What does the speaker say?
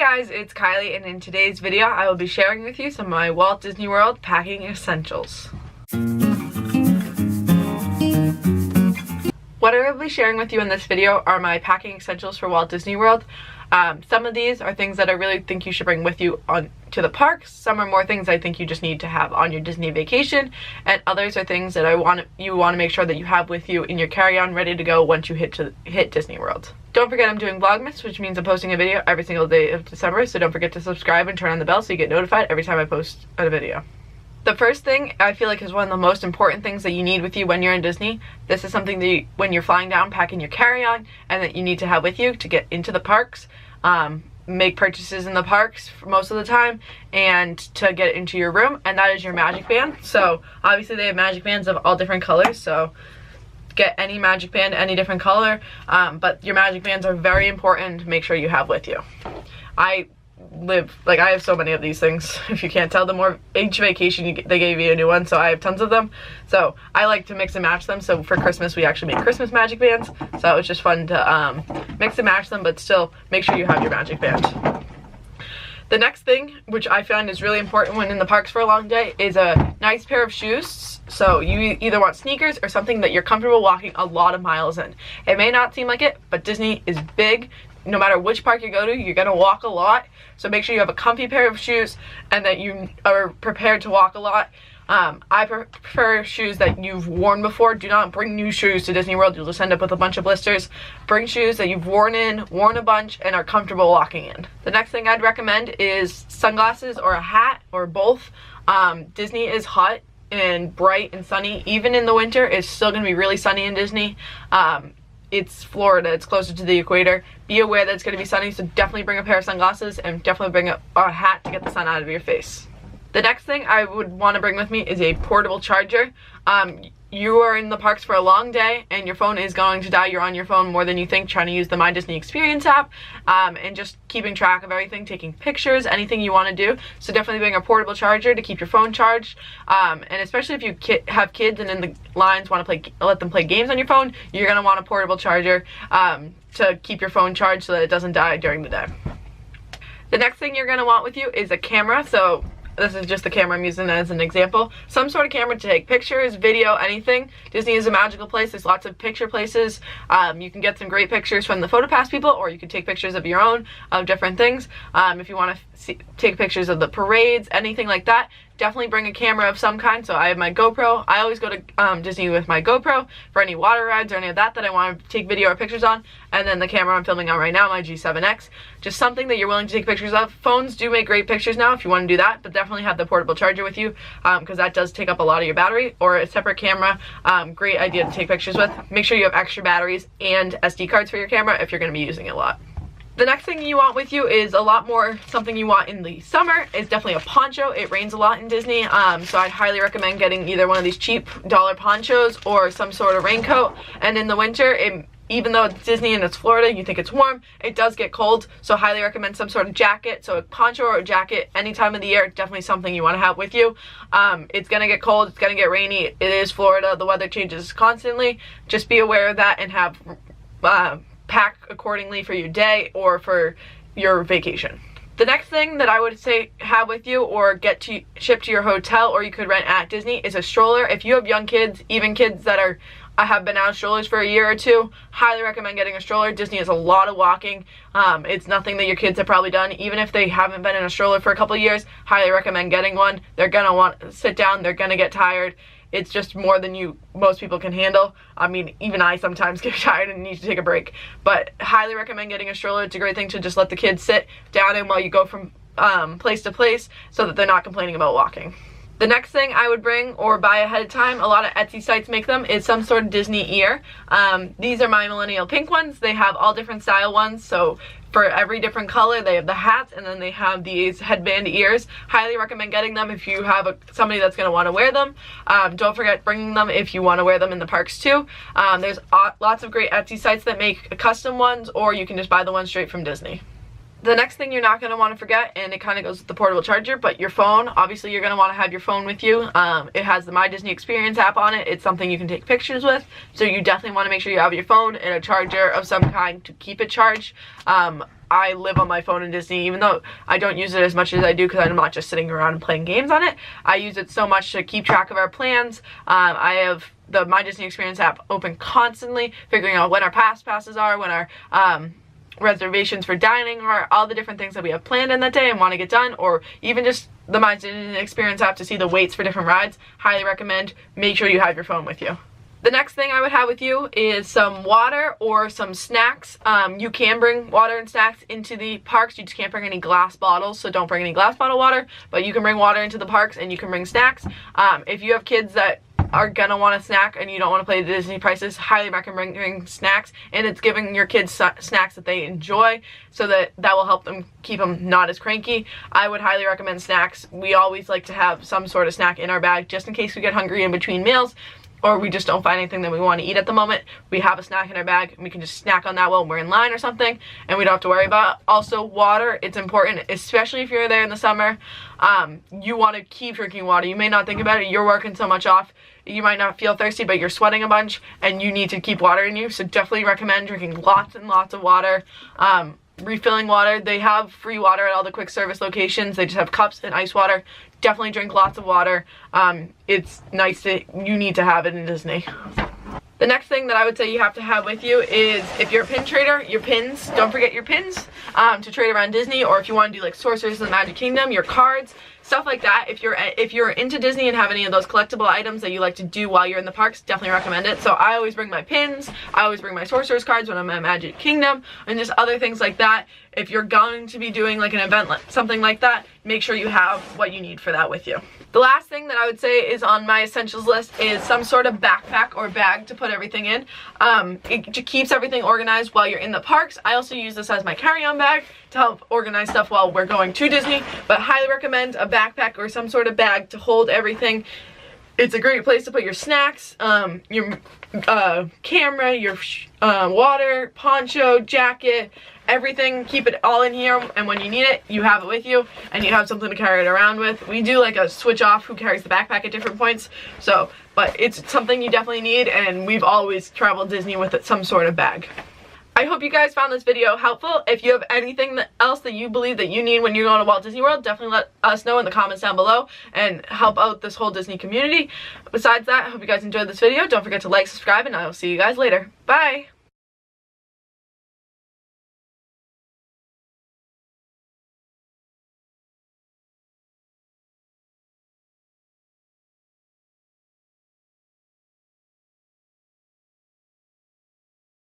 guys, it's Kylie, and in today's video I will be sharing with you some of my Walt Disney World packing essentials. What I will be sharing with you in this video are my packing essentials for Walt Disney World. Some of these are things that I really think you should bring with you to the parks. Some are more things I think you just need to have on your Disney vacation, and others are things that you want to make sure that you have with you in your carry-on ready to go once you hit Disney World. Don't forget I'm doing Vlogmas, which means I'm posting a video every single day of December, so don't forget to subscribe and turn on the bell so you get notified every time I post a video. The first thing I feel like is one of the most important things that you need with you when you're in Disney. This is something that when you're flying down, packing your carry-on, and that you need to have with you to get into the parks, make purchases in the parks for most of the time, and to get into your room, and that is your magic band. So obviously they have magic bands of all different colors, so get any magic band, any different color, but your magic bands are very important to make sure you have with you. I have so many of these things. If you can't tell, each vacation they gave you a new one, so I have tons of them. So I like to mix and match them. So for Christmas we actually make Christmas magic bands, so it's just fun to mix and match them, but still make sure you have your magic band. The next thing, which I find is really important when in the parks for a long day, is a nice pair of shoes. So you either want sneakers or something that you're comfortable walking a lot of miles in. It may not seem like it, but Disney is big. No matter which park you go to, you're gonna walk a lot. So make sure you have a comfy pair of shoes and that you are prepared to walk a lot. I prefer shoes that you've worn before. Do not bring new shoes to Disney World. You'll just end up with a bunch of blisters. Bring shoes that you've worn a bunch, and are comfortable walking in. The next thing I'd recommend is sunglasses or a hat, or both. Disney is hot and bright and sunny. Even in the winter, it's still going to be really sunny in Disney. It's Florida, it's closer to the equator. Be aware that it's going to be sunny, so definitely bring a pair of sunglasses and definitely bring a hat to get the sun out of your face. The next thing I would want to bring with me is a portable charger. You are in the parks for a long day and your phone is going to die. You're on your phone more than you think, trying to use the My Disney Experience app, and just keeping track of everything, taking pictures, anything you want to do. So definitely bring a portable charger to keep your phone charged, and especially if you have kids and in the lines want to let them play games on your phone, you're going to want a portable charger to keep your phone charged so that it doesn't die during the day. The next thing you're going to want with you is a camera. So this is just the camera I'm using as an example. Some sort of camera to take pictures, video, anything. Disney is a magical place. There's lots of picture places. You can get some great pictures from the PhotoPass people, or you can take pictures of your own, of different things. If you want to take pictures of the parades, anything like that, definitely bring a camera of some kind. So I have my GoPro. I always go to Disney with my GoPro for any water rides or any of that I want to take video or pictures on. And then the camera I'm filming on right now, my G7X. Just something that you're willing to take pictures of. Phones do make great pictures now if you want to do that, but definitely have the portable charger with you, because that does take up a lot of your battery. Or a separate camera, great idea to take pictures with. Make sure you have extra batteries and SD cards for your camera if you're going to be using it a lot. The next thing you want with you is a lot more something you want in the summer is definitely a poncho. It rains a lot in Disney, so I'd highly recommend getting either one of these cheap dollar ponchos or some sort of raincoat. And in the winter, even though it's Disney and it's Florida, you think it's warm, it does get cold, so highly recommend some sort of jacket. So a poncho or a jacket any time of the year, definitely something you want to have with you. It's gonna get cold, it's gonna get rainy, it is Florida, the weather changes constantly. Just be aware of that and have pack accordingly for your day or for your vacation. The next thing that I would say have with you or get shipped to your hotel, or you could rent at Disney, is a stroller. If you have young kids, even kids that have been out of strollers for a year or two, highly recommend getting a stroller. Disney has a lot of walking. It's nothing that your kids have probably done. Even if they haven't been in a stroller for a couple of years, highly recommend getting one. They're gonna want to sit down, they're gonna get tired. It's just more than most people can handle. I mean, even I sometimes get tired and need to take a break. But highly recommend getting a stroller. It's a great thing to just let the kids sit down in while you go from place to place, so that they're not complaining about walking. The next thing I would bring or buy ahead of time, a lot of Etsy sites make them, is some sort of Disney ear. These are my millennial pink ones. They have all different style ones, so for every different color they have the hats, and then they have these headband ears. Highly recommend getting them if you have somebody that's going to want to wear them. Don't forget bringing them if you want to wear them in the parks too. There's lots of great Etsy sites that make custom ones, or you can just buy the ones straight from Disney. The next thing you're not going to want to forget, and it kind of goes with the portable charger, but your phone. Obviously you're going to want to have your phone with you. It has the My Disney Experience app on it. It's something you can take pictures with, so you definitely want to make sure you have your phone and a charger of some kind to keep it charged. I live on my phone in Disney, even though I don't use it as much as I do because I'm not just sitting around and playing games on it. I use it so much to keep track of our plans. I have the My Disney Experience app open constantly, figuring out when our passes are, when our reservations for dining are, all the different things that we have planned in that day and want to get done, or even just the My Disney Experience app to see the waits for different rides. Highly recommend. Make sure you have your phone with you. The next thing I would have with you is some water or some snacks. You can bring water and snacks into the parks. You just can't bring any glass bottles, so don't bring any glass bottle water, but you can bring water into the parks and you can bring snacks. If you have kids that are gonna want a snack and you don't want to play the Disney prices, highly recommend bringing snacks, and it's giving your kids snacks that they enjoy, so that will help them keep them not as cranky. I would highly recommend snacks. We always like to have some sort of snack in our bag just in case we get hungry in between meals, or we just don't find anything that we want to eat at the moment. We have a snack in our bag and we can just snack on that while we're in line or something, and we don't have to worry about it. Also, water, it's important, especially if you're there in the summer. You want to keep drinking water. You may not think about it, you're working so much off, you might not feel thirsty, but you're sweating a bunch and you need to keep water in you, so definitely recommend drinking lots and lots of water. Refilling water, they have free water at all the quick service locations. They just have cups and ice water. Definitely drink lots of water. It's nice that you need to have it in Disney. The next thing that I would say you have to have with you is, if you're a pin trader, your pins. Don't forget your pins to trade around Disney, or if you want to do like Sorcerers of the Magic Kingdom, your cards, stuff like that. If you're into Disney and have any of those collectible items that you like to do while you're in the parks, definitely recommend it. So I always bring my pins, I always bring my Sorcerer's cards when I'm at Magic Kingdom, and just other things like that. If you're going to be doing like an event, something like that, make sure you have what you need for that with you. The last thing that I would say is on my essentials list is some sort of backpack or bag to put everything in. It keeps everything organized while you're in the parks. I also use this as my carry-on bag to help organize stuff while we're going to Disney, but highly recommend a backpack or some sort of bag to hold everything. It's a great place to put your snacks, your camera, your water, poncho, jacket, everything. Keep it all in here, and when you need it, you have it with you and you have something to carry it around with. We do like a switch off who carries the backpack at different points, so, but it's something you definitely need, and we've always traveled Disney with some sort of bag. I hope you guys found this video helpful. If you have anything else that you believe that you need when you're going to Walt Disney World, definitely let us know in the comments down below and help out this whole Disney community. Besides that, I hope you guys enjoyed this video. Don't forget to like, subscribe, and I will see you guys later. Bye!